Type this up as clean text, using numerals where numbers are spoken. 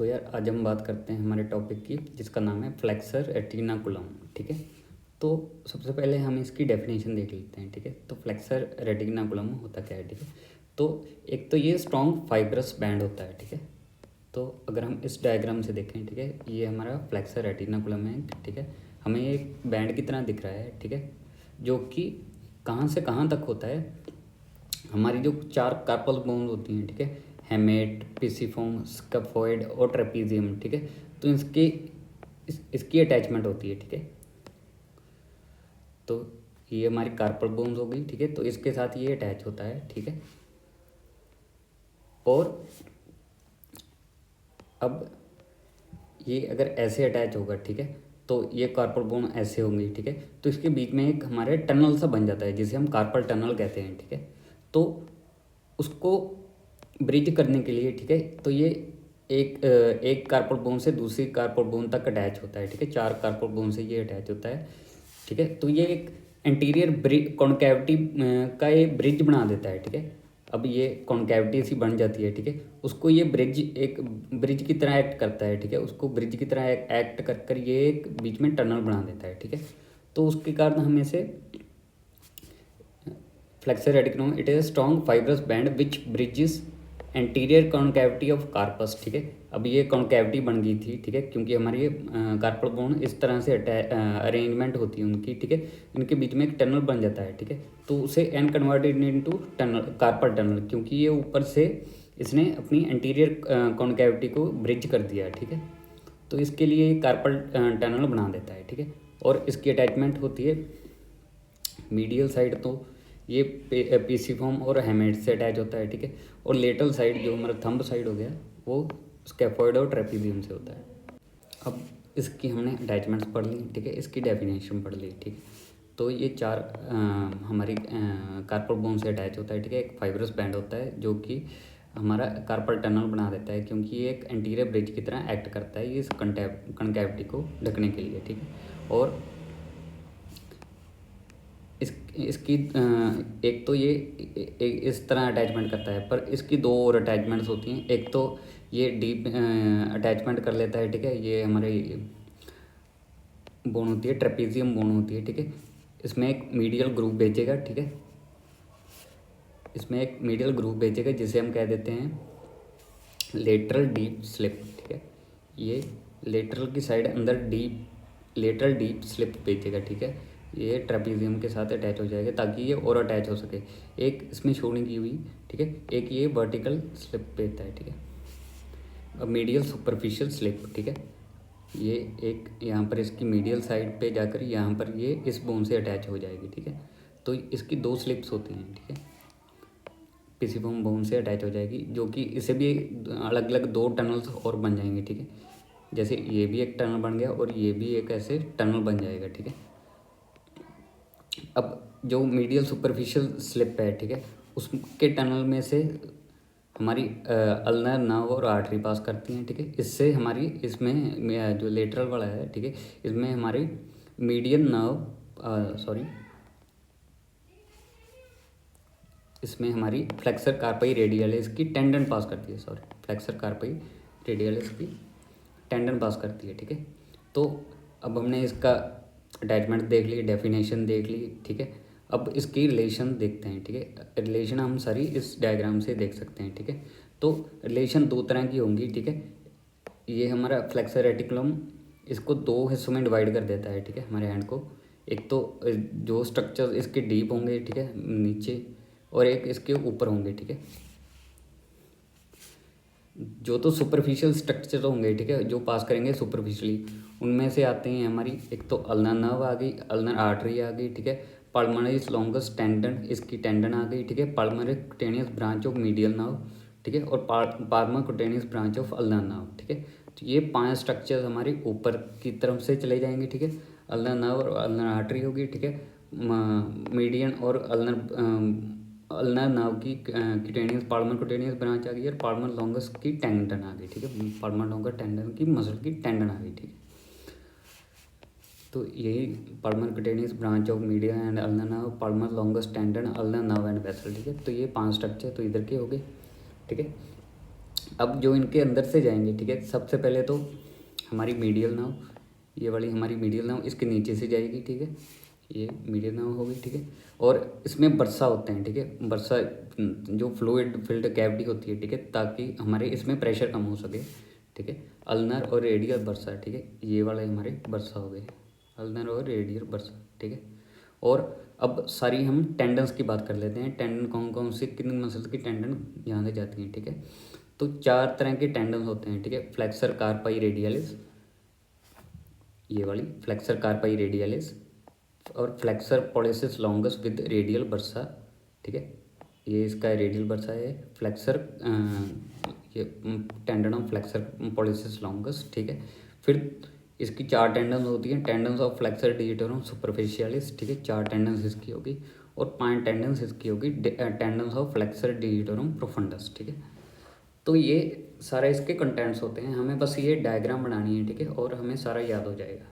तो यार आज हम बात करते हैं हमारे टॉपिक की, जिसका नाम है फ्लेक्सर रेटिकुलम। ठीक है, तो सबसे पहले हम इसकी डेफिनेशन देख लेते हैं। ठीक है, तो फ्लेक्सर रेटिकुलम होता क्या है। ठीक है, तो एक तो ये स्ट्रॉन्ग फाइब्रस बैंड होता है। ठीक है, तो अगर हम इस डायग्राम से देखें, ठीक है, ये हमारा फ्लेक्सर रेटिकुलम है। ठीक है, हमें एक बैंड की तरह दिख रहा है। ठीक है, जो कि कहाँ से कहाँ तक होता है। हमारी जो चार कार्पल बोन होती हैं, ठीक है, हेमेट, पिसिफॉर्म, स्कैफोइड और ट्रेपीजियम। ठीक है, तो इसकी अटैचमेंट होती है। ठीक है, तो ये हमारी कार्पल बोन्स हो गई। ठीक है, तो इसके साथ ये अटैच होता है। ठीक है, और अब ये अगर ऐसे अटैच होगा, ठीक है, तो ये कार्पल बोन ऐसे होंगी। ठीक है, तो इसके बीच में एक हमारे टनल सा बन जाता है, जिसे हम कार्पल टनल कहते हैं। ठीक है, तो उसको ब्रिज करने के लिए, ठीक है, तो ये एक कार्पल बोन से दूसरी कार्पल बोन तक अटैच होता है। ठीक है, चार कार्पल बोन से ये अटैच होता है। ठीक है, तो ये एक इंटीरियर ब्रिज कॉन्कैविटी का ये ब्रिज बना देता है। ठीक है, अब ये कॉन्कैविटी सी बन जाती है। ठीक है, उसको ये ब्रिज एक ब्रिज की तरह एक्ट करता है। ठीक है, उसको ब्रिज की तरह एक्ट कर कर ये एक बीच में टनल बना देता है। ठीक है, तो उसके कारण हम इसे flexor retinaculum it is a strong fibrous band which bridges anterior concavity of carpus. ठीक है, अब ये कॉन्कैविटी बन गई थी। ठीक है, क्योंकि हमारी ये कार्पल बोन इस तरह से अरेंजमेंट होती है उनकी। ठीक है, इनके बीच में एक टनल बन जाता है। ठीक है, तो उसे an converted into tunnel, carpal tunnel, क्योंकि ये ऊपर से इसने अपनी एंटीरियर कॉन्कैविटी को ब्रिज कर दिया है। ठीक है, तो इसके लिए कार्पल टनल बना देता है। ठीक है, और इसकी अटैचमेंट होती है मीडियल साइड, तो ये पीसीफॉर्म और हेमेट से अटैच होता है। ठीक है, और लेटरल साइड जो हमारा थंब साइड हो गया, वो स्कैफोइड और ट्रेपीजियम से होता है। अब इसकी हमने अटैचमेंट्स पढ़ ली। ठीक है, इसकी डेफिनेशन पढ़ ली। ठीक है, तो ये चार हमारी कार्पल बोन से अटैच होता है। ठीक है, एक फाइब्रस बैंड होता है जो कि हमारा कार्पल टनल बना देता है, क्योंकि ये एक एंटीरियर ब्रिज की तरह एक्ट करता है ये इस कनकैविटी को ढकने के लिए। ठीक है, और इसकी एक तो ये इस तरह अटैचमेंट करता है, पर इसकी दो और अटैचमेंट्स होती हैं। एक तो ये डीप अटैचमेंट कर लेता है। ठीक है, ये हमारे बोन होती है, ट्रेपीजियम बोन होती है। ठीक है, इसमें एक मीडियल ग्रुप भेजेगा। ठीक है, इसमें एक मीडियल ग्रुप भेजेगा जिसे हम कह देते हैं लेटरल डीप स्लिप। ठीक है, ये लेटरल की साइड अंदर डीप लेटरल डीप स्लिप भेजेगा। ठीक है, ये ट्रेपीजियम के साथ अटैच हो जाएगा ताकि ये और अटैच हो सके। एक इसमें शो नहीं की हुई। ठीक है, एक ये वर्टिकल स्लिप भेजता है। ठीक है, अब मीडियल सुपरफिशियल स्लिप। ठीक है, ये एक यहाँ पर इसकी मीडियल साइड पे जाकर यहाँ पर ये इस बोन से अटैच हो जाएगी। ठीक है, तो इसकी दो स्लिप्स होती हैं। ठीक है, पिसिफॉर्म बोन से अटैच हो जाएगी, जो कि इसे भी अलग अलग दो टनल्स और बन जाएंगे। ठीक है, जैसे ये भी एक टनल बन गया और ये भी एक ऐसे टनल बन जाएगा। ठीक है, अब जो मीडियल सुपरफिशियल स्लिप है, ठीक है, उसके टनल में से हमारी अल्नर नर्व और आर्टरी पास करती हैं। ठीक है, इससे हमारी इसमें जो लेटरल वाला है, ठीक है, इसमें हमारी मीडियन नर्व सॉरी इसमें हमारी फ्लेक्सर कार्पाई रेडियलिस की टेंडन पास करती है। सॉरी, फ्लेक्सर कार्पाई रेडियलिस की टेंडन पास करती है। ठीक है, तो अब हमने इसका अटैचमेंट देख ली, डेफिनेशन देख ली। ठीक है, अब इसकी रिलेशन देखते हैं। ठीक है, रिलेशन हम सारी इस डायग्राम से देख सकते हैं। ठीक है, तो रिलेशन दो तरह की होंगी। ठीक है, ये हमारा फ्लेक्सर रेटिकुलम इसको दो हिस्सों में डिवाइड कर देता है। ठीक है, हमारे हैंड को एक तो जो स्ट्रक्चर इसके डीप होंगे, ठीक है, नीचे, और एक इसके ऊपर होंगे। ठीक है, जो तो सुपरफिशियल स्ट्रक्चर होंगे, ठीक है, जो पास करेंगे सुपरफिशियली, उनमें से आते हैं हमारी एक तो अल्नर नर्व आ गई, अल्नर आर्टरी आ गई। ठीक है, पल्मोनरी लॉन्गस टेंडन, इसकी टेंडन आ गई। ठीक है, pulmonary cutaneous branch of medial nerve. ठीक है, और pharma cutaneous branch of ulnar nerve. ठीक है, तो ये पांच स्ट्रक्चर हमारी ऊपर की तरफ से चले जाएंगे। ठीक है, अल्नर नर्व और अल्नर आर्टरी होगी। ठीक है, मीडियन और अल्नर नर्व की क्यूटेनियस पाल्मर कुटेनियस ब्रांच आ गई और पाल्मर लॉन्गस की टेंडन आ गई। ठीक है, पाल्मर लॉन्गर टेंडन की मसल की टेंडन आ गई। ठीक है, तो यही Palmer cutaneous branch of media and ulnar nerve, Palmer longus tendon, ulnar nerve and vessel. ठीक है, तो ये पांच स्ट्रक्चर तो इधर के हो गए। ठीक है, अब जो इनके अंदर से जाएंगे, ठीक है, सबसे पहले तो हमारी मीडियल नाव, ये वाली हमारी मीडियल नाव इसके नीचे से जाएगी, ठीक है, ये मीडियल नाव होगी, ठीक है। और इसमें बरसा होते हैं, ठीक है, बरसा जो फ्लूइड फिल्ड कैविटी होती है, ठीक है, ताकि हमारे इसमें प्रेशर कम हो सके, ठीक है। अल्नर और रेडियल बरसा, ठीक है, ये वाले हमारे बरसा हो गए, अल्नर और रेडियल बरसा, ठीक है। और अब सारी हम टेंडन्स की बात कर लेते हैं। टेंडन कौन कौन से, किन मसल्स की टेंडन यहाँ से जाती हैं, ठीक है। तो 4 तरह के टेंडन्स होते हैं, ठीक है। फ्लेक्सर कार्पाई रेडियलिस, ये वाली फ्लेक्सर कार्पाई रेडियलिस, और flexor pollicis longus with radial bursa, ठीक है, ये इसका रेडियल बर्सा है। फ्लेक्सर ये tendon of flexor pollicis longus, ठीक है। फिर इसकी 4 टेंडन्स होती हैं। Tendons of flexor digitorum superficialis, ठीक है, 4 टेंडन्स इसकी होगी। और 5 टेंडन्स इसकी होगी tendons of flexor digitorum profundis, ठीक है। तो ये सारा इसके कंटेंट्स होते हैं, हमें बस ये डायग्राम बनानी है, ठीक है, और हमें सारा याद हो जाएगा।